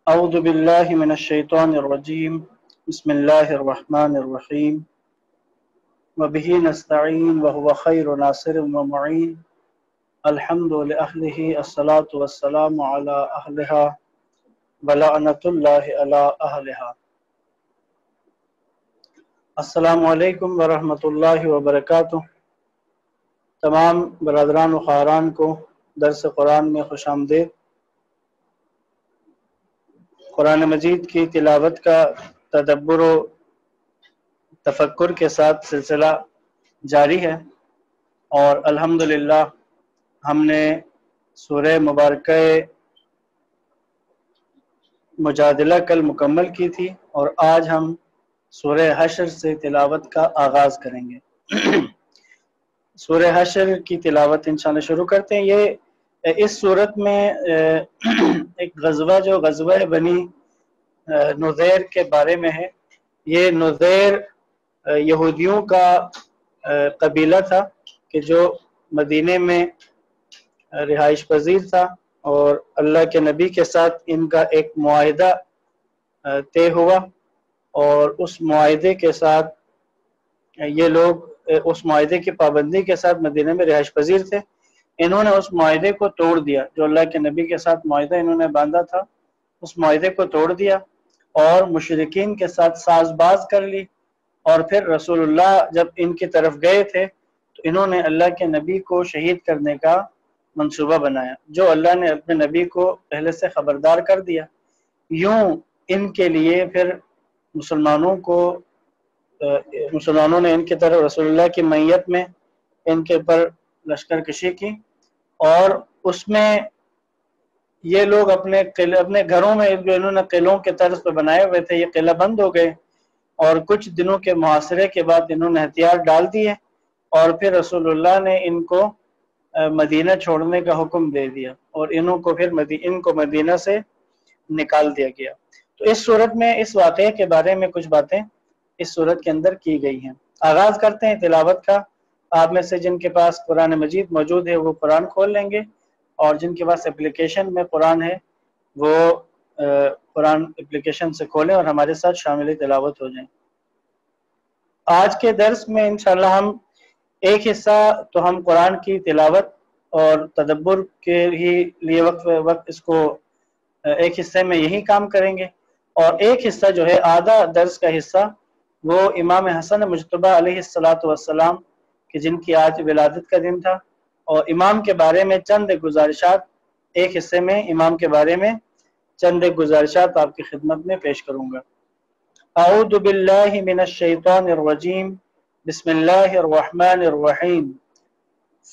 اعوذ باللہ من الشیطان الرجیم بسم اللہ الرحمن الرحیم وبہ نستعین وهو خیر ناصر ومعین الحمد لأہلہ الصلاة والسلام علی اہلہا ولعنۃ اللہ علی اہلہا۔ السلام علیکم ورحمۃ اللہ وبرکاتہ۔ تمام برادران و خواہران کو درس قرآن میں خوش آمدید۔ قرآن مجید کی تلاوت کا تدبر و تفکر کے ساتھ سلسلہ جاری ہے، اور الحمدللہ ہم نے سورہ مبارکہ مجادلہ کل مکمل کی تھی، اور آج ہم سورہ حشر سے تلاوت کا آغاز کریں گے۔ سورہ حشر کی تلاوت انشاءاللہ شروع کرتے ہیں۔ یہ اس صورت میں ایک غزوہ جو غزوہ بنی نذیر کے بارے میں ہے۔ یہ نذیر یہودیوں کا قبیلہ تھا کہ جو مدینے میں رہائش پذیر تھا، اور اللہ کے نبی کے ساتھ ان کا ایک معاہدہ طے ہوا، اور اس معاہدے کے ساتھ یہ لوگ اس معاہدے کی پابندی کے ساتھ مدینہ میں رہائش پذیر تھے۔ انہوں نے اس معاہدے کو توڑ دیا، جو اللہ کے نبی کے ساتھ معاہدہ انہوں نے باندھا تھا، اس معاہدے کو توڑ دیا اور مشرکین کے ساتھ ساز باز کر لی۔ اور پھر رسول اللہ جب ان کی طرف گئے تھے تو انہوں نے اللہ کے نبی کو شہید کرنے کا منصوبہ بنایا، جو اللہ نے اپنے نبی کو پہلے سے خبردار کر دیا۔ یوں ان کے لیے پھر مسلمانوں نے ان کی طرف رسول اللہ کی معیت میں ان کے اوپر لشکر کشی کی، اور اس میں یہ لوگ اپنے گھروں میں جو انہوں نے قلعوں کے طرز پہ بنائے ہوئے تھے، یہ قلعہ بند ہو گئے، اور کچھ دنوں کے محاصرے کے بعد انہوں نے ہتھیار ڈال دیے، اور پھر رسول اللہ نے ان کو مدینہ چھوڑنے کا حکم دے دیا، اور ان کو مدینہ سے نکال دیا گیا۔ تو اس صورت میں اس واقعے کے بارے میں کچھ باتیں اس صورت کے اندر کی گئی ہیں۔ آغاز کرتے ہیں تلاوت کا۔ آپ میں سے جن کے پاس قرآن مجید موجود ہے وہ قرآن کھول لیں گے، اور جن کے پاس اپلیکیشن میں قرآن ہے وہ قرآن اپلیکیشن سے کھولیں اور ہمارے ساتھ شامل تلاوت ہو جائیں۔ آج کے درس میں انشاءاللہ ہم ایک حصہ تو ہم قرآن کی تلاوت اور تدبر کے ہی لیے وقت اس کو ایک حصے میں یہی کام کریں گے، اور ایک حصہ جو ہے آدھا درس کا حصہ وہ امام حسن مجتبیٰ علیہ السلام کہ جن کی آج ولادت کا دن تھا، اور امام کے بارے میں چند گزارشات، ایک حصے میں امام کے بارے میں چند گزارشات آپ کی خدمت میں پیش کروں گا۔ اعوذ باللہ من الشیطان الرجیم بسم اللہ الرحمن الرحیم۔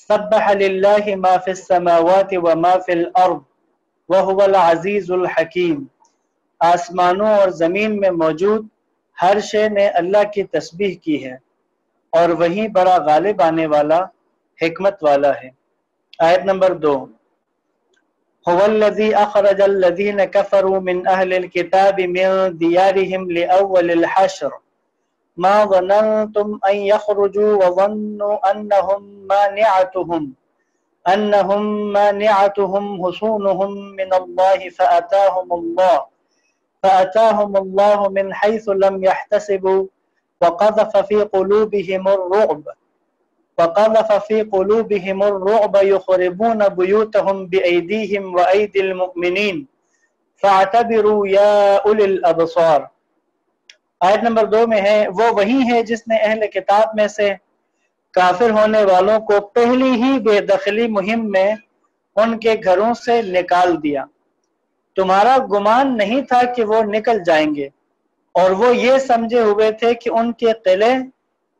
سبح للہ ما فی السماوات وما فی الارض وہو العزیز الحکیم۔ آسمانوں اور زمین میں موجود ہر شے نے اللہ کی تسبیح کی ہے، اور وہی بڑا غالب آنے والا، حکمت والا ہے۔ آیت نمبر 2۔ هو الذي أخرج الذين كفروا من أهل الكتاب من ديارهم لأول الحشر ما ظننتم أن يخرجوا وظنوا أنهم مانعتهم حصونهم من الله فأتاهم الله من حيث لم يحتسبوا وقذف في قلوبهم الرعب يخربون بيوتهم بأيديهم وأيدي المؤمنين فاعتبروا يا أولي الأبصار۔ آیت نمبر 2 میں ہے، وہ وہی ہے جس نے اہل کتاب میں سے کافر ہونے والوں کو پہلی ہی بے دخلی مہم میں ان کے گھروں سے نکال دیا۔ تمہارا گمان نہیں تھا کہ وہ نکل جائیں گے، اور وہ یہ سمجھے ہوئے تھے کہ ان کے قلعے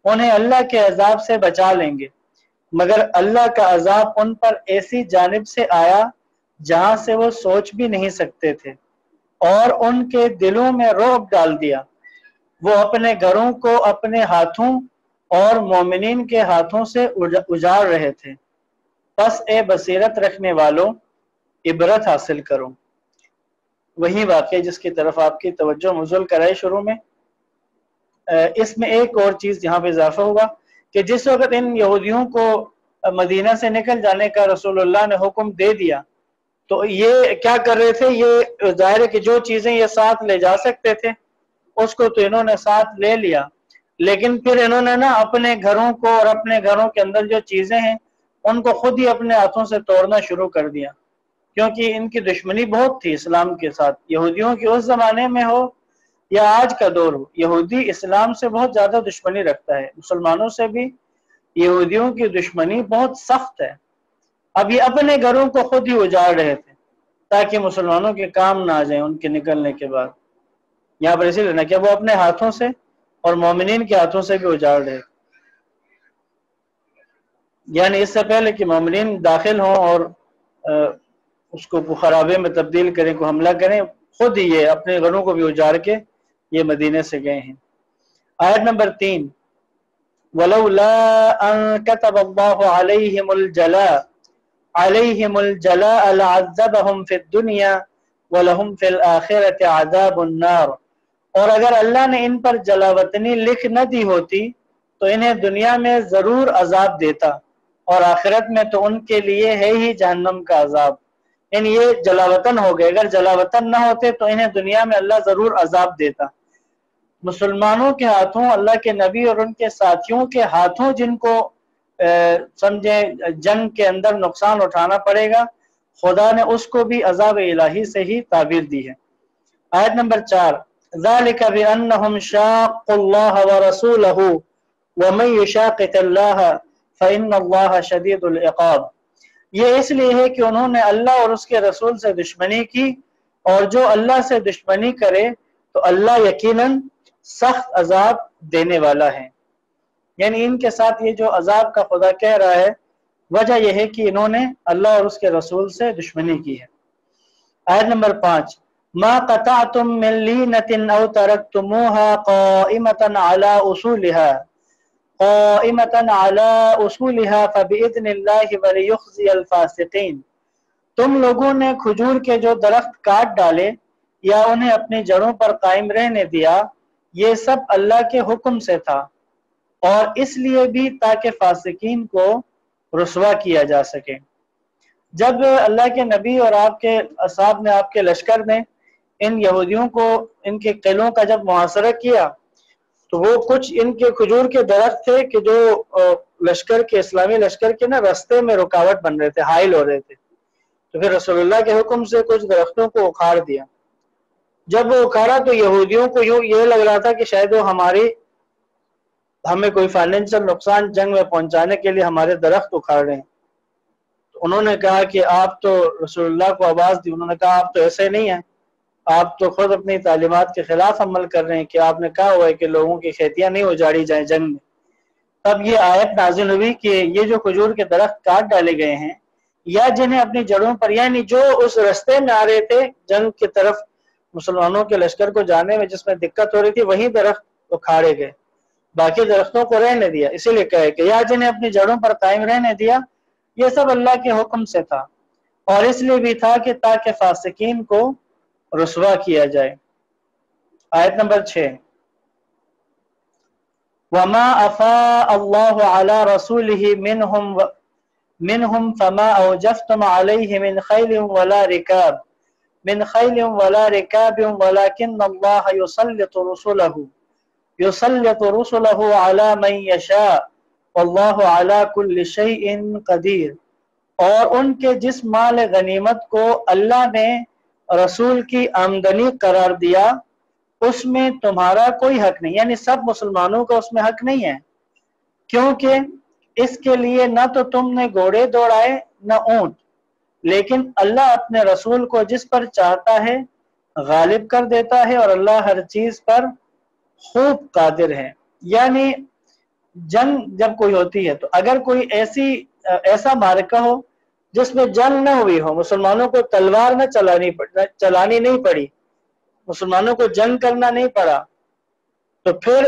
انہیں اللہ کے عذاب سے بچا لیں گے، مگر اللہ کا عذاب ان پر ایسی جانب سے آیا جہاں سے وہ سوچ بھی نہیں سکتے تھے، اور ان کے دلوں میں رعب ڈال دیا۔ وہ اپنے گھروں کو اپنے ہاتھوں اور مومنین کے ہاتھوں سے اجاڑ رہے تھے۔ پس اے بصیرت رکھنے والوں، عبرت حاصل کرو۔ وہی واقعہ جس کی طرف آپ کی توجہ مبذول کرائے شروع میں۔ اس میں ایک اور چیز یہاں پہ اضافہ ہوا کہ جس وقت ان یہودیوں کو مدینہ سے نکل جانے کا رسول اللہ نے حکم دے دیا، تو یہ کیا کر رہے تھے؟ یہ ظاہر ہے کہ جو چیزیں یہ ساتھ لے جا سکتے تھے اس کو تو انہوں نے ساتھ لے لیا، لیکن پھر انہوں نے نا اپنے گھروں کو اور اپنے گھروں کے اندر جو چیزیں ہیں ان کو خود ہی اپنے ہاتھوں سے توڑنا شروع کر دیا، کیونکہ ان کی دشمنی بہت تھی اسلام کے ساتھ۔ یہودیوں کی اس زمانے میں ہو یا آج کا دور ہو، یہودی اسلام سے بہت زیادہ دشمنی رکھتا ہے، مسلمانوں سے بھی یہودیوں کی دشمنی بہت سخت ہے۔ اب یہ اپنے گھروں کو خود ہی اجاڑ رہے تھے تاکہ مسلمانوں کے کام نہ آ جائیں ان کے نکلنے کے بعد۔ یہاں پر اسی لیے نا کہ وہ اپنے ہاتھوں سے اور مومنین کے ہاتھوں سے بھی اجاڑ رہے تھے، یعنی اس سے پہلے کہ مومنین داخل ہوں اور اس کو خرابے میں تبدیل کریں، کو حملہ کریں، خود ہی یہ اپنے گھروں کو بھی اجاڑ کے یہ مدینے سے گئے ہیں۔ آیت نمبر 3، وَلَوْلَا أَن كَتَبَ اللَّهُ عَلَيْهِمُ الْجَلَاءَ لَعَذَّبَهُمْ فِي الدُّنْيَا وَلَهُمْ فِي الْآخِرَةِ عَذَابُ النَّارِ، اور اگر اللہ نے ان پر جلاوطنی لکھ نہ دی ہوتی تو انہیں دنیا میں ضرور عذاب دیتا، اور آخرت میں تو ان کے لیے ہے ہی جہنم کا عذاب۔ یعنی یہ جلاوطن ہو گئے، اگر جلاوطن نہ ہوتے تو انہیں دنیا میں اللہ ضرور عذاب دیتا۔ مسلمانوں کے ہاتھوں، اللہ کے نبی اور ان کے ساتھیوں کے ہاتھوں جن کو سمجھیں جنگ کے اندر نقصان اٹھانا پڑے گا، خدا نے اس کو بھی عذاب الہی سے ہی تعبیر دی ہے۔ آیت نمبر 4، ذَلِكَ بِأَنَّهُمْ شَاقُّوا اللَّهَ وَرَسُولَهُ وَمَن يُشَاقِقِ اللَّهَ فَإِنَّ اللَّهَ شَدِيدُ الْعِقَابِ، یہ اس لیے ہے کہ انہوں نے اللہ اور اس کے رسول سے دشمنی کی، اور جو اللہ سے دشمنی کرے تو اللہ یقیناً سخت عذاب دینے والا ہے۔ یعنی ان کے ساتھ یہ جو عذاب کا خدا کہہ رہا ہے، وجہ یہ ہے کہ انہوں نے اللہ اور اس کے رسول سے دشمنی کی ہے۔ آیت نمبر 5، ما قطعتم من لینۃ او ترکتموها قائمة على اصولها فبإذن اللہ وليخزي الفاسقین، تم لوگوں نے کھجور کے جو درخت کاٹ ڈالے یا انہیں اپنی جڑوں پر قائم رہنے دیا، یہ سب اللہ کے حکم سے تھا، اور اس لیے بھی تاکہ فاسقین کو رسوا کیا جا سکے۔ جب اللہ کے نبی اور آپ کے اصحاب نے، آپ کے لشکر نے ان یہودیوں کو ان کے قلعوں کا جب محاصرہ کیا تو وہ کچھ ان کے کھجور کے درخت تھے کہ جو لشکر کے، اسلامی لشکر کے نا رستے میں رکاوٹ بن رہے تھے، حائل ہو رہے تھے، تو پھر رسول اللہ کے حکم سے کچھ درختوں کو اکھاڑ دیا۔ جب وہ اکھاڑا تو یہودیوں کو یوں یہ لگ رہا تھا کہ شاید وہ ہمیں کوئی فائنینشل نقصان جنگ میں پہنچانے کے لیے ہمارے درخت اکھاڑ رہے ہیں۔ تو انہوں نے کہا کہ آپ تو رسول اللہ کو آواز دی، انہوں نے کہا آپ تو ایسے نہیں ہیں، آپ تو خود اپنی تعلیمات کے خلاف عمل کر رہے ہیں کہ آپ نے کہا ہوا ہے کہ لوگوں کی کھیتیاں نہیں اجاڑی جائیں جنگ میں۔ تب یہ آیت نازل ہوئی کہ یہ جو کھجور کے درخت کاٹ ڈالے گئے ہیں، یا جنہیں اپنی جڑوں پر، یعنی جو اس رستے میں آ رہے تھے جنگ کی طرف مسلمانوں کے لشکر کو جانے میں جس میں دقت ہو رہی تھی، وہی درخت اکھاڑے گئے، باقی درختوں کو رہنے دیا۔ اسی لیے کہے کہ یا جنہیں اپنی جڑوں پر قائم رہنے دیا، یہ سب اللہ کے حکم سے تھا، اور اس لیے بھی تھا کہ تاکہ فاسقین کو رسوا کیا جائے۔ آیت نمبر 6، وَمَا أَفَاءَ اللَّهُ عَلَى رَسُولِهِ مِنْهُمْ فَمَا أَوْجَفْتُمْ عَلَيْهِ مِنْ خَيْلٍ وَلَا رِكَابٍ وَلَكِنَّ اللَّهَ يُسَلِّطُ رُسُلَهُ عَلَى مَن يَشَاءُ وَاللَّهُ عَلَى كُلِّ شَيْءٍ قَدِيرٌ، اور ان کے جس مال غنیمت کو اللہ نے رسول کی آمدنی قرار دیا اس میں تمہارا کوئی حق نہیں، یعنی سب مسلمانوں کا اس میں حق نہیں ہے، کیونکہ اس کے لیے نہ تو تم نے گھوڑے دوڑائے نہ اونٹ، لیکن اللہ اپنے رسول کو جس پر چاہتا ہے غالب کر دیتا ہے، اور اللہ ہر چیز پر خوب قادر ہے۔ یعنی جنگ جب کوئی ہوتی ہے تو اگر کوئی ایسا معرکہ ہو جس میں جنگ نہ ہوئی ہو، مسلمانوں کو تلوار نہ چلانی نہیں پڑی، مسلمانوں کو جنگ کرنا نہیں پڑا، تو پھر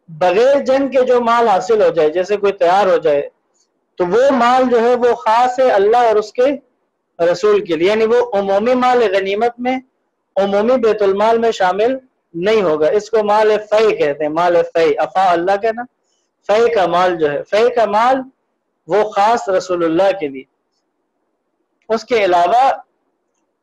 بغیر جنگ کے جو مال حاصل ہو جائے، جیسے کوئی تیار ہو جائے، تو وہ مال جو ہے وہ خاص ہے اللہ اور اس کے رسول کے لیے، یعنی وہ عمومی مال غنیمت میں، عمومی بیت المال میں شامل نہیں ہوگا۔ اس کو مال فی کہتے ہیں، مال فی، افا اللہ کہنا، فی کا مال جو ہے، فی کا مال وہ خاص رسول اللہ کے لیے۔ اس کے علاوہ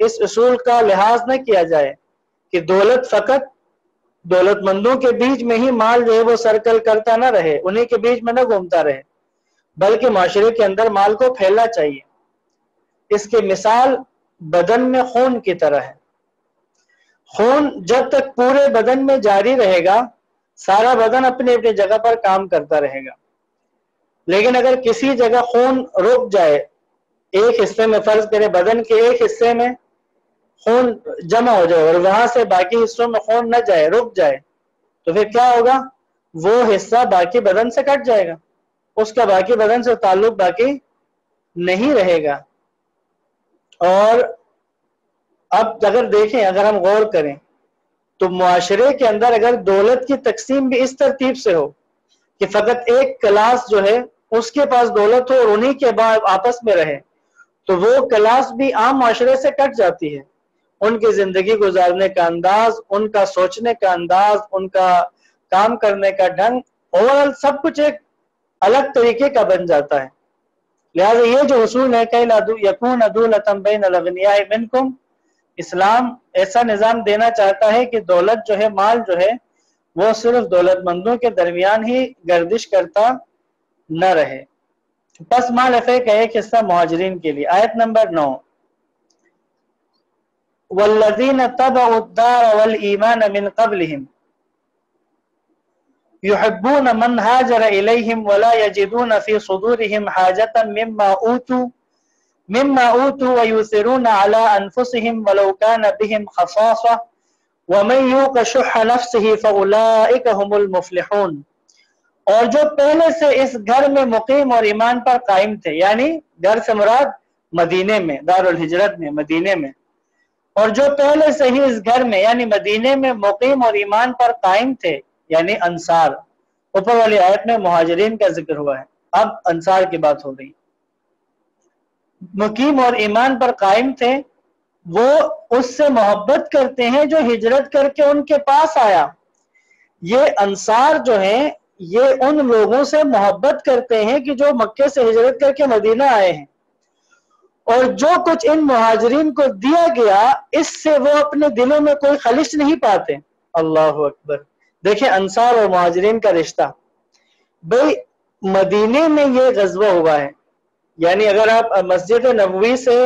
اس اصول کا لحاظ نہ کیا جائے کہ دولت فقط دولت مندوں کے بیچ میں ہی مال جو ہے وہ سرکل کرتا نہ رہے، انہیں کے بیچ میں نہ گھومتا رہے، بلکہ معاشرے کے اندر مال کو پھیلنا چاہیے۔ اس کی مثال بدن میں خون کی طرح ہے۔ خون جب تک پورے بدن میں جاری رہے گا سارا بدن اپنی اپنی جگہ پر کام کرتا رہے گا، لیکن اگر کسی جگہ خون رک جائے، ایک حصے میں فرض کرے بدن کے ایک حصے میں خون جمع ہو جائے اور وہاں سے باقی حصوں میں خون نہ جائے، رک جائے، تو پھر کیا ہوگا؟ وہ حصہ باقی بدن سے کٹ جائے گا، اس کا باقی بدن سے تعلق باقی نہیں رہے گا۔ اور اب اگر دیکھیں، اگر ہم غور کریں تو معاشرے کے اندر اگر دولت کی تقسیم بھی اس ترتیب سے ہو کہ فقط ایک کلاس جو ہے اس کے پاس دولت ہو اور انہی کے بعد آپس میں رہے، تو وہ کلاس بھی عام معاشرے سے کٹ جاتی ہے۔ ان کی زندگی گزارنے کا انداز، ان کا سوچنے کا انداز، ان کا کام کرنے کا ڈھنگ، اوورآل سب کچھ ایک الگ طریقے کا بن جاتا ہے۔ لہٰذا یہ جو اصول ہے کہ یکون دولۃ بین الاغنیاء منکم، اسلام ایسا نظام دینا چاہتا ہے کہ دولت جو ہے، مال جو ہے، وہ صرف دولت مندوں کے درمیان ہی گردش کرتا نہ رہے۔ پس مال افے کا ایک حصہ مہاجرین کے لیے۔ آیت نمبر 9، والذین تبعوا الدار والایمان من قبلہم یحبون من ہاجر الیہم ولا یجدون فی صدورہم حاجتا مما اوتوا ویؤثرون علی انفسہم ولو کان بہم خصاصہ ومن یوق شح نفسہ فاولئک ھم المفلحون۔ اور جو پہلے سے اس گھر میں مقیم اور ایمان پر قائم تھے، یعنی گھر سے مراد مدینے میں، دار الہجرت میں، مدینے میں، اور جو پہلے سے ہی اس گھر میں یعنی مدینے میں مقیم اور ایمان پر قائم تھے، یعنی انصار۔ اوپر والی آیت میں مہاجرین کا ذکر ہوا ہے، اب انصار کی بات ہو رہی۔ مقیم اور ایمان پر قائم تھے، وہ اس سے محبت کرتے ہیں جو ہجرت کر کے ان کے پاس آیا۔ یہ انصار جو ہیں یہ ان لوگوں سے محبت کرتے ہیں کہ جو مکے سے ہجرت کر کے مدینہ آئے ہیں، اور جو کچھ ان مہاجرین کو دیا گیا اس سے وہ اپنے دلوں میں کوئی خلش نہیں پاتے۔ اللہ اکبر! دیکھیں انصار اور مہاجرین کا رشتہ۔ بھئی مدینے میں یہ غزوہ ہوا ہے، یعنی اگر آپ مسجد نبوی سے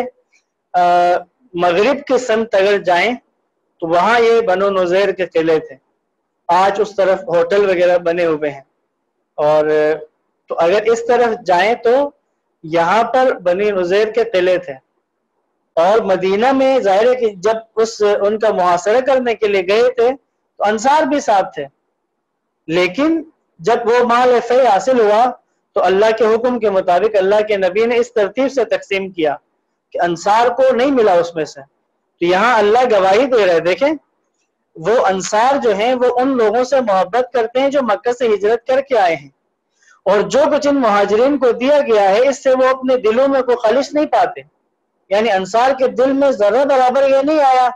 مغرب کے سمت اگر جائیں تو وہاں یہ بنو نذیر کے قلعے تھے، آج اس طرف ہوٹل وغیرہ بنے ہوئے ہیں، اور تو اگر اس طرف جائیں تو یہاں پر بنی نذیر کے قلعے تھے، اور مدینہ میں ظاہر ہے کہ جب ان کا محاصرہ کرنے کے لیے گئے تھے تو انصار بھی ساتھ تھے، لیکن جب وہ مال فیء حاصل ہوا تو اللہ کے حکم کے مطابق اللہ کے نبی نے اس ترتیب سے تقسیم کیا کہ انصار کو نہیں ملا اس میں سے۔ تو یہاں اللہ گواہی دے رہے، دیکھیں وہ انصار جو ہیں وہ ان لوگوں سے محبت کرتے ہیں جو مکہ سے ہجرت کر کے آئے ہیں، اور جو کچھ ان مہاجرین کو دیا گیا ہے اس سے وہ اپنے دلوں میں کوئی خلش نہیں پاتے، یعنی انصار کے دل میں ذرہ برابر یہ نہیں آیا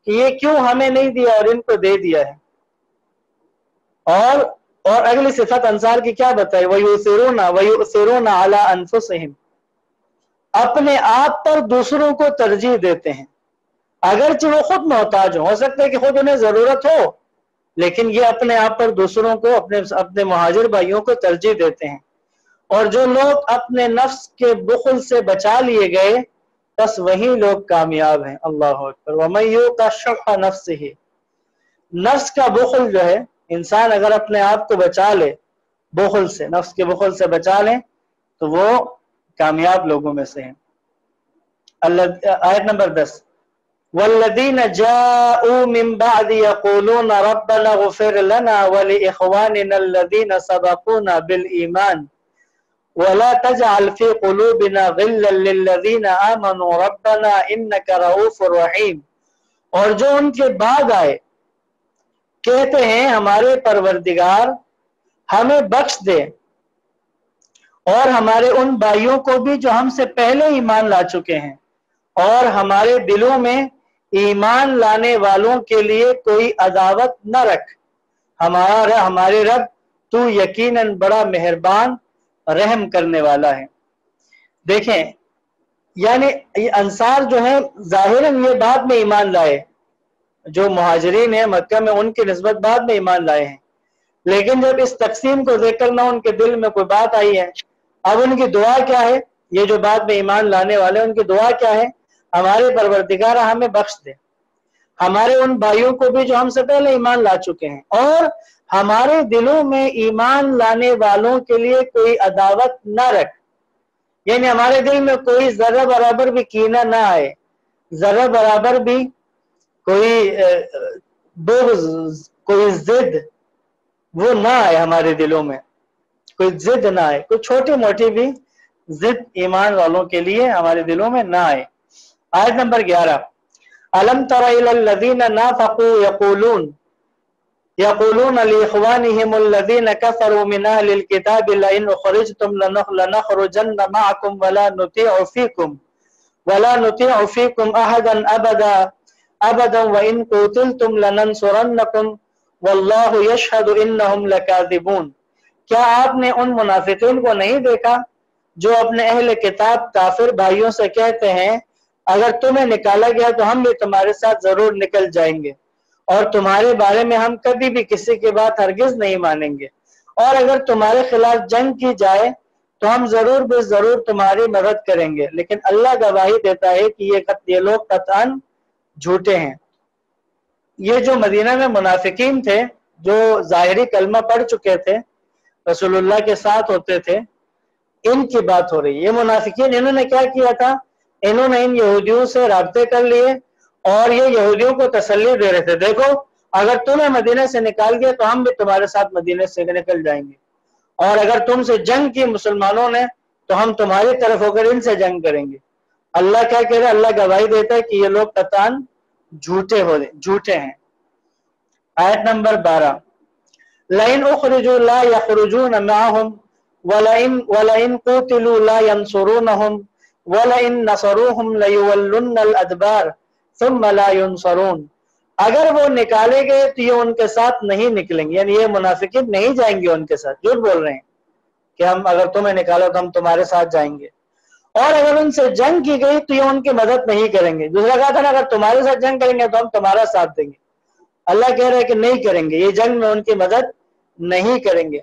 کہ یہ کیوں ہمیں نہیں دیا اور ان کو دے دیا ہے۔ اور اگلی صفت انصار کی کیا بتائی؟ وَيُؤْثِرُونَ عَلَىٰ أَنفُسِهِمْ، اپنے آپ پر دوسروں کو ترجیح دیتے ہیں، اگرچہ وہ خود محتاج ہو سکتا ہے کہ خود انہیں ضرورت ہو، لیکن یہ اپنے آپ پر دوسروں کو، اپنے مہاجر بھائیوں کو ترجیح دیتے ہیں۔ اور جو لوگ اپنے نفس کے بخل سے بچا لیے گئے بس وہی لوگ کامیاب ہیں۔ اللہ اکبر! وَمَن یُوقَ شُحَّ نَفْسِهِ، نفس کا بخل جو ہے، انسان اگر اپنے آپ کو بچا لے بخل سے، نفس کے بخل سے بچا لیں تو وہ کامیاب لوگوں میں سے ہیں۔ آیت نمبر 10، وَالَّذِينَ جَاءُوا مِن بَعْدِ يَقُولُونَ رَبَّنَا اغْفِرْ لَنَا وَلِإِخْوَانِنَا الَّذِينَ سَبَقُونَا بِالْإِيمَانِ وَلَا تَجْعَلْ فِي قُلُوبِنَا غِلًّا لِّلَّذِينَ آمَنُوا رَبَّنَا إِنَّكَ رَءُوفٌ رَحِيمٌ، اور جو ان کے بعد آئے کہتے ہیں ہمارے پروردگار ہمیں بخش دے، اور ہمارے ان بھائیوں کو بھی جو ہم سے پہلے ایمان لا چکے ہیں، اور ہمارے دلوں میں ایمان لانے والوں کے لیے کوئی عداوت نہ رکھ، ہمارے رب تو یقیناً بڑا مہربان رحم کرنے والا ہے۔ دیکھیں یعنی یہ انصار جو ہیں ظاہراً یہ بعد میں ایمان لائے، جو مہاجرین ہیں مکہ میں ان کی نسبت بعد میں ایمان لائے ہیں، لیکن جب اس تقسیم کو دیکھ کر نہ ان کے دل میں کوئی بات آئی ہے، اب ان کی دعا کیا ہے؟ یہ جو بعد میں ایمان لانے والے ان کی دعا کیا ہے؟ ہمارے پروردگار ہمیں بخش دے ہمارے ان بھائیوں کو بھی جو ہم سے پہلے ایمان لا چکے ہیں، اور ہمارے دلوں میں ایمان لانے والوں کے لیے کوئی عداوت نہ رکھ، یعنی ہمارے دل میں کوئی ذرہ برابر بھی کینہ نہ آئے، ذرہ برابر بھی کوئی بغض، کوئی ضد وہ نہ آئے ہمارے دلوں میں، کوئی ضد نہ آئے، کوئی چھوٹی موٹی بھی ضد ایمان والوں کے لیے ہمارے دلوں میں نہ آئے۔ آیت نمبر 11، أَلَمْ تَرَ إِلَى الَّذِينَ نَافَقُوا يَقُولُونَ لِإِخْوَانِهِمُ الَّذِينَ كَفَرُوا مِنْ أَهْلِ الْكِتَابِ لَئِنْ أُخْرِجْتُمْ لَنَخْرُجَنَّ مَعَكُمْ وَلَا نُطِيعُ فِيكُمْ أَحَدًا أَبَدًا وَإِنْ قُوتِلْتُمْ لَنَنْصُرَنَّكُمْ وَاللَّهُ يَشْهَدُ إِنَّهُمْ لَكَاذِبُونَ۔ کیا آپ نے ان منافقین کو نہیں دیکھا جو اپنے اہل کتاب کافر بھائیوں سے کہتے ہیں اگر تمہیں نکالا گیا تو ہم بھی تمہارے ساتھ ضرور نکل جائیں گے، اور تمہارے بارے میں ہم کبھی بھی کسی کی بات ہرگز نہیں مانیں گے، اور اگر تمہارے خلاف جنگ کی جائے تو ہم ضرور بے ضرور تمہاری مدد کریں گے، لیکن اللہ گواہی دیتا ہے کہ یہ لوگ قطعاً جھوٹے ہیں۔ یہ جو مدینہ میں منافقین تھے جو ظاہری کلمہ پڑھ چکے تھے، رسول اللہ کے ساتھ ہوتے تھے، ان کی بات ہو رہی ہے۔ یہ منافقین انہوں نے کیا کیا تھا؟ انہوں نے ان یہودیوں سے رابطے کر لیے اور یہ یہودیوں کو تسلی دے رہے تھے، دیکھو اگر تمہیں مدینہ سے نکال گیا تو ہم بھی تمہارے ساتھ مدینہ سے نکل جائیں گے، اور اگر تم سے جنگ کی مسلمانوں نے تو ہم تمہاری طرف ہو کر ان سے جنگ کریں گے۔ اللہ کیا کہہ رہا ہے؟ اللہ گواہی دیتا ہے کہ یہ لوگ قطعاً جھوٹے ہیں۔ آیت نمبر 12، لَئِنْ أُخْرِجُوا لَا يَخْرُجُونَ مَعَهُمْ وَلَئِنْ قُوتِلُوا لَا يَنْصُرُونَهُمْ وَلَئِنْ نَصَرُوهُمْ لَيُوَلُّنَّ الْأَدْبَارَ ثُمَّ لَا يُنْصَرُونَ۔ اگر وہ نکالے گئے تو یہ ان کے ساتھ نہیں نکلیں گے، یعنی یہ منافقین نہیں جائیں گے ان کے ساتھ، جھوٹ بول رہے ہیں کہ ہم اگر تمہیں نکالو تو ہم تمہارے ساتھ جائیں گے، اور اگر ان سے جنگ کی گئی تو یہ ان کی مدد نہیں کریں گے۔ دوسرا کہا تھا نا اگر تمہارے ساتھ جنگ کریں گے تو ہم تمہارا ساتھ دیں گے، اللہ کہہ رہے ہیں کہ نہیں کریں گے، یہ جنگ میں ان کی مدد نہیں کریں گے۔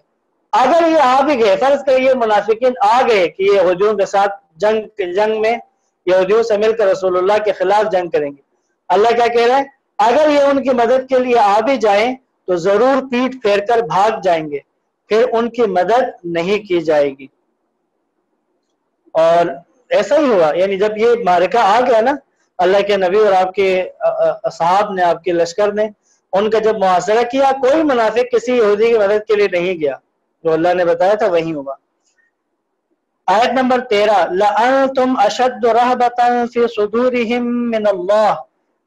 اگر یہ آ بھی گئے، فرض کریں یہ منافقین آ گئے کہ یہ یہودیوں کے ساتھ جنگ میں یہودیوں سے مل کر رسول اللہ کے خلاف جنگ کریں گے، اللہ کیا کہہ رہے ہیں؟ اگر یہ ان کی مدد کے لیے آ بھی جائیں تو ضرور پیٹ پھیر کر بھاگ جائیں گے، پھر ان کی مدد نہیں کی جائے گی۔ اور ایسا ہی ہوا، یعنی جب یہ معرکہ آ گیا نا، اللہ کے نبی اور آپ کے اصحاب نے، آپ کے لشکر نے ان کا جب محاصرہ کیا، کوئی منافق کسی یہودی کی مدد کے لیے نہیں گیا، جو اللہ نے بتایا تھا وہی ہوا۔ آیت نمبر 13، لَأَنْتُمْ أَشَدُّ رَهْبَةً فِي صُدُورِهِمْ مِنَ اللَّهِ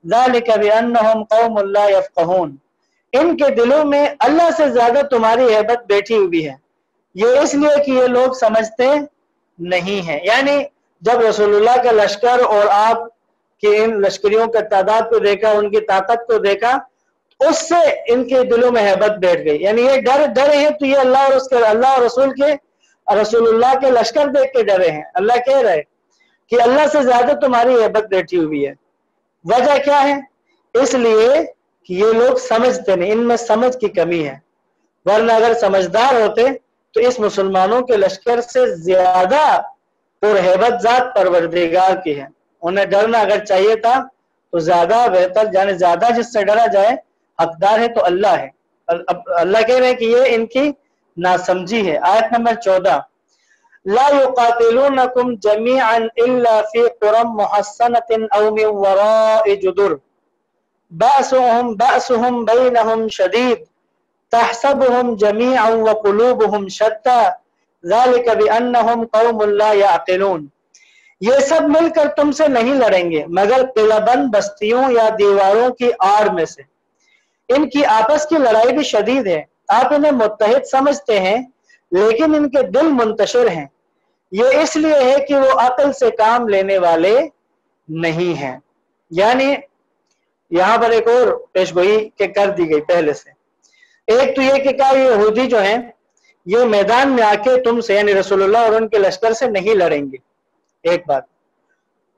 ذَلِكَ بِأَنَّهُمْ قَوْمٌ لَا يَفْقَهُونَ۔ ان کے دلوں میں اللہ سے زیادہ تمہاری ہیبت بیٹھی ہوئی ہے، یہ اس لیے کہ یہ لوگ سمجھتے نہیں ہیں۔ یعنی جب رسول اللہ کا لشکر اور آپ کی ان لشکریوں کا تعداد کو دیکھا، ان کی طاقت کو دیکھا، اس سے ان کے دلوں میں ہیبت بیٹھ گئی، یعنی یہ ڈرے ہیں تو یہ اللہ اور رسول اللہ کے لشکر دیکھ کے ڈرے ہیں۔ اللہ کہہ رہے کہ اللہ سے زیادہ تمہاری ہیبت بیٹھی ہوئی ہے۔ وجہ کیا ہے؟ اس لیے کہ یہ لوگ سمجھتے نہیں، ان میں سمجھ کی کمی ہے، ورنہ اگر سمجھدار ہوتے تو اس مسلمانوں کے لشکر سے زیادہ پرہیبت ذات پروردگار کی ہے، انہیں ڈرنا اگر چاہیے تھا تو زیادہ بہتر، یعنی زیادہ جس سے ڈرا جائے حقدار ہے تو اللہ ہے۔ اللہ کہہ رہے ہیں کہ یہ ان کی ناسمجھی ہے۔ آیت نمبر 14، لا يقاتلونكم جميعا الا في قرى محصنة او من وراء جدر بأسهم بينهم شديد تحسبهم جميعا وقلوبهم شتى ذلك بأنهم قوم لا يعقلون۔ یہ سب مل کر تم سے نہیں لڑیں گے مگر قلعہ بند بستیوں یا دیواروں کی آڑ میں سے، ان کی آپس کی لڑائی بھی شدید ہے، آپ انہیں متحد سمجھتے ہیں لیکن ان کے دل منتشر ہیں، یہ اس لیے ہے کہ وہ عقل سے کام لینے والے نہیں ہیں۔ یعنی یہاں پر ایک اور پیشگوئی کر دی گئی پہلے سے، ایک تو یہ کہ کہا یہ یہودی جو ہیں یہ میدان میں آ کے تم سے، یعنی رسول اللہ اور ان کے لشکر سے نہیں لڑیں گے، ایک بات۔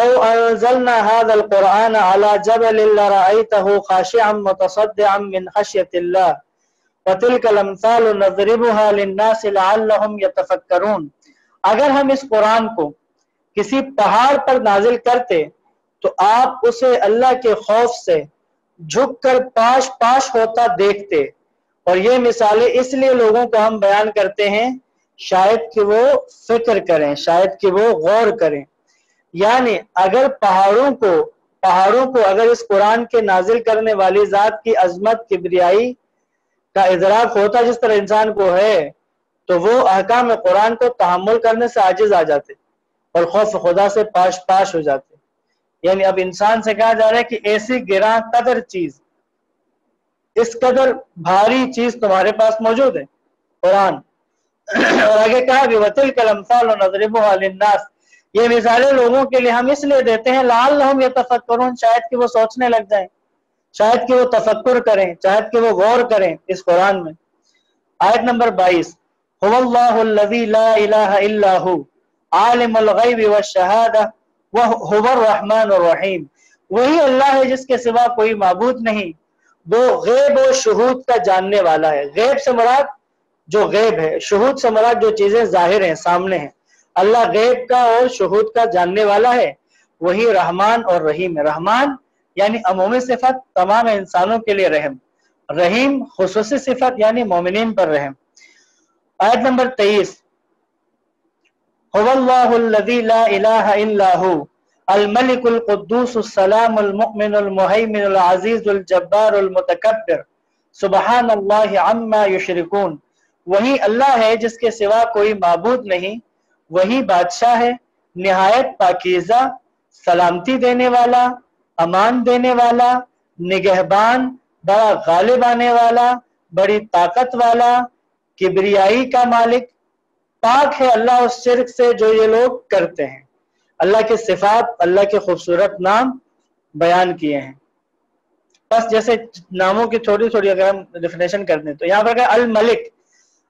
لو انزلنا هذا القرآن على جبل لرأيته خاشعا متصدعا من خشية الله وتلك الامثال نضربها للناس لعلهم يتفكرون. اگر ہم اس قرآن کو کسی پہاڑ پر نازل کرتے تو آپ اسے اللہ کے خوف سے جھک کر پاش پاش ہوتا دیکھتے، اور یہ مثالیں اس لیے لوگوں کو ہم بیان کرتے ہیں شاید کہ وہ فکر کریں، شاید کہ وہ غور کریں. یعنی اگر پہاڑوں کو اگر اس قرآن کے نازل کرنے والی ذات کی عظمت کبریائی کا ادراک ہوتا جس طرح انسان کو ہے، تو وہ احکام قرآن کو تحمل کرنے سے عاجز آ جاتے اور خوف خدا سے پاش پاش ہو جاتے. یعنی اب انسان سے کہا جا رہا ہے کہ ایسی گراں قدر چیز، اس قدر بھاری چیز تمہارے پاس موجود ہے قرآن. اور آگے کہا کہ وَتِلْكَ الْأَمْثَالُ نَضْرِبُهَا لِلنَّاسِ، یہ مثالیں لوگوں کے لیے ہم اس لیے دیتے ہیں لعلہم یتفکرون، شاید کہ وہ سوچنے لگ جائیں، شاید کہ وہ تفکر کریں، شاید کہ وہ غور کریں اس قرآن میں. آیت نمبر 22 هو اللہ الذی لا الہ الا ہو عالم الغیب والشہادہ وهو الرحمن الرحیم. وہی اللہ ہے جس کے سوا کوئی معبود نہیں، وہ غیب و شہود کا جاننے والا ہے. غیب سے مراد جو غیب ہے، شہود سے مراد جو چیزیں ظاہر ہیں، سامنے ہیں. اللہ غیب کا اور شہود کا جاننے والا ہے. وہی رحمان اور رحیم ہے. رحمان یعنی عمومی صفت تمام انسانوں کے لیے رحم، رحیم خصوصی صفت یعنی مومنین پر رحم. آیت نمبر 23 هو اللہ الذی لا الہ الا ہو الملک القدوس السلام المؤمن المہیمن العزیز الجبار المتکبر سبحان اللہ عما یشرکون. وہی اللہ ہے جس کے سوا کوئی معبود نہیں، وہی بادشاہ ہے نہایت پاکیزہ، سلامتی دینے والا، امان دینے والا، نگہبان، بڑا غالب آنے والا، بڑی طاقت والا، کبریائی کا مالک. پاک ہے اللہ اس شرک سے جو یہ لوگ کرتے ہیں. اللہ کے صفات، اللہ کے خوبصورت نام بیان کیے ہیں. بس جیسے ناموں کی تھوڑی تھوڑی اگر ہم ڈیفینیشن کر دیں تو یہاں پر کہا الملک،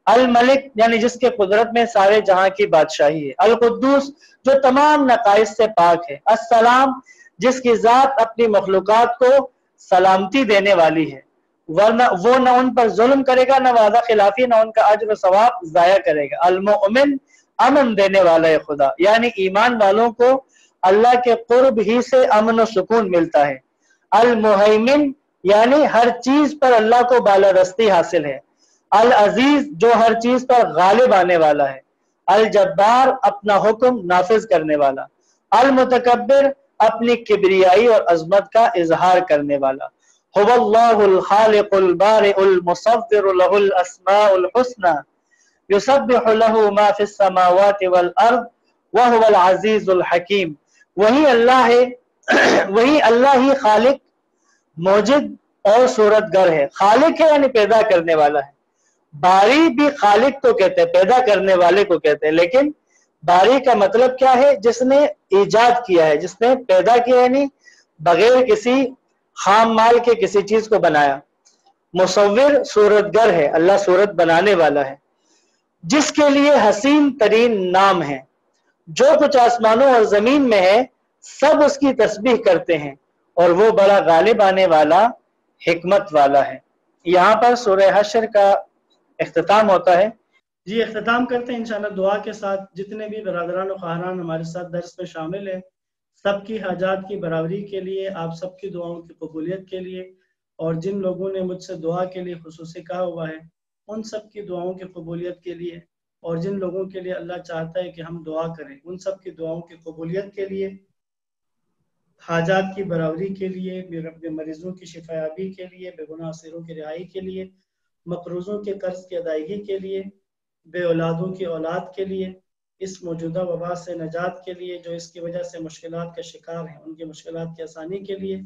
الملک یعنی جس کے قدرت میں سارے جہاں کی بادشاہی ہے. القدوس جو تمام نقائص سے پاک ہے. السلام جس کی ذات اپنی مخلوقات کو سلامتی دینے والی ہے، ورنہ وہ نہ ان پر ظلم کرے گا، نہ وعدہ خلافی، نہ ان کا اجر و ثواب ضائع کرے گا. المؤمن امن دینے والا ہے خدا، یعنی ایمان والوں کو اللہ کے قرب ہی سے امن و سکون ملتا ہے. المہیمن یعنی ہر چیز پر اللہ کو بالادستی حاصل ہے. العزیز جو ہر چیز پر غالب آنے والا ہے. الجبار اپنا حکم نافذ کرنے والا. المتکبر اپنی کبریائی اور عظمت کا اظہار کرنے والا. هو اللہ الخالق البارئ المصور له الاسماء الحسنى یسبح له ما فی السماوات والارض وهو العزیز الحکیم. وہی اللہ ہے، وہی اللہ ہی خالق، موجد اور صورتگر ہے. خالق ہے یعنی پیدا کرنے والا ہے. باری بھی خالق کو کہتے ہیں، پیدا کرنے والے کو کہتے ہیں. لیکن باری کا مطلب کیا ہے؟ جس نے ایجاد کیا ہے، جس نے پیدا کیا، یعنی بغیر کسی خام مال کے کسی چیز کو بنایا. مصور صورتگر ہے، اللہ صورت بنانے والا ہے، جس کے لیے حسین ترین نام ہے. جو کچھ آسمانوں اور زمین میں ہے سب اس کی تسبیح کرتے ہیں، اور وہ بڑا غالب آنے والا، حکمت والا ہے. یہاں پر سورہ حشر کا اختتام ہوتا ہے. جی اختتام کرتے ہیں انشاءاللہ دعا کے ساتھ. جتنے بھی برادران و خواہران ہمارے ساتھ درس میں شامل ہیں، سب کی حاجات کی برابری کے لیے، آپ سب کی دعاؤں کی قبولیت کے لیے، اور جن لوگوں نے مجھ سے دعا کے لیے خصوصی کہا ہوا ہے ان سب کی دعاؤں کی قبولیت کے لیے، اور جن لوگوں کے لیے اللہ چاہتا ہے کہ ہم دعا کریں ان سب کی دعاؤں کی قبولیت کے لیے، حاجات کی برابری کے لیے، بے مریضوں کی شفایابی کے لیے، بے گناہ اسیروں کی رہائی کے لیے، مقروضوں کے قرض کی ادائیگی کے لیے، بے اولادوں کی اولاد کے لیے، اس موجودہ وبا سے نجات کے لیے، جو اس کی وجہ سے مشکلات کا شکار ہیں ان کی مشکلات کی آسانی کے لیے،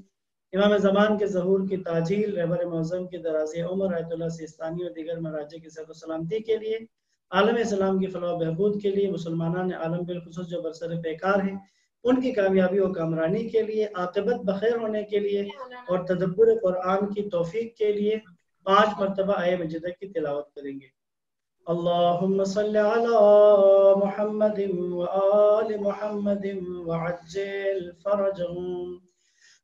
امام زمان کے ظہور کی تاجیل، رہبر معظم کی درازِ عمر، آیت اللہ سیستانی اور دیگر مراجع کی صحت و سلامتی کے لیے، عالم اسلام کی فلاح و بہبود کے لیے، مسلمانان عالم بالخصوص جو برسر پیکار ہیں ان کی کامیابی و کامرانی کے لیے، عاقبت بخیر ہونے کے لیے، اور تدبر قرآن کی توفیق کے لیے 5 مرتبہ آیہ مجیدہ کی تلاوت کریں گے. اللهم صل على محمد وآل محمد وعجل فرجهم.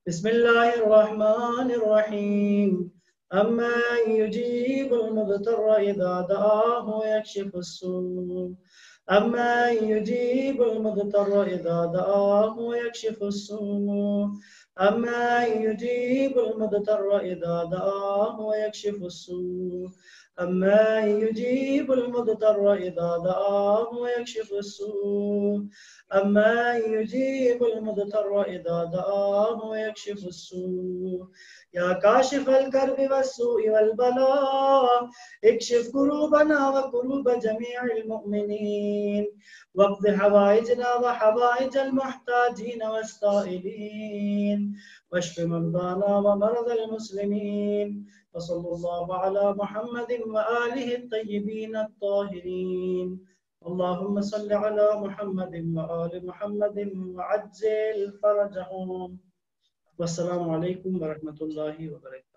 بسم الله الرحمن الرحيم. أما يجيب المضطر إذا دعاه ويكشف السوء. أما يجيب المضطر إذا دعاه ويكشف السوء. أما يجيب المضطر إذا دعاه ويكشف السوء. أما يجيب المضطر إذا دعاه ويكشف السوء. أما يجيب المضطر إذا دعاه ويكشف السوء. يا كاشف الكرب والسوء والبلاء اكشف كروبنا وكروب جميع المؤمنين واقض حوائجنا وحوائج المحتاجين والسائلين واشف مرضانا ومرضى المسلمين. وصلى الله على محمد وآله الطيبين الطاهرين. اللهم صل على محمد وآل محمد وعجل فرجهم. والسلام علیکم ورحمۃ اللہ وبرکاتہ.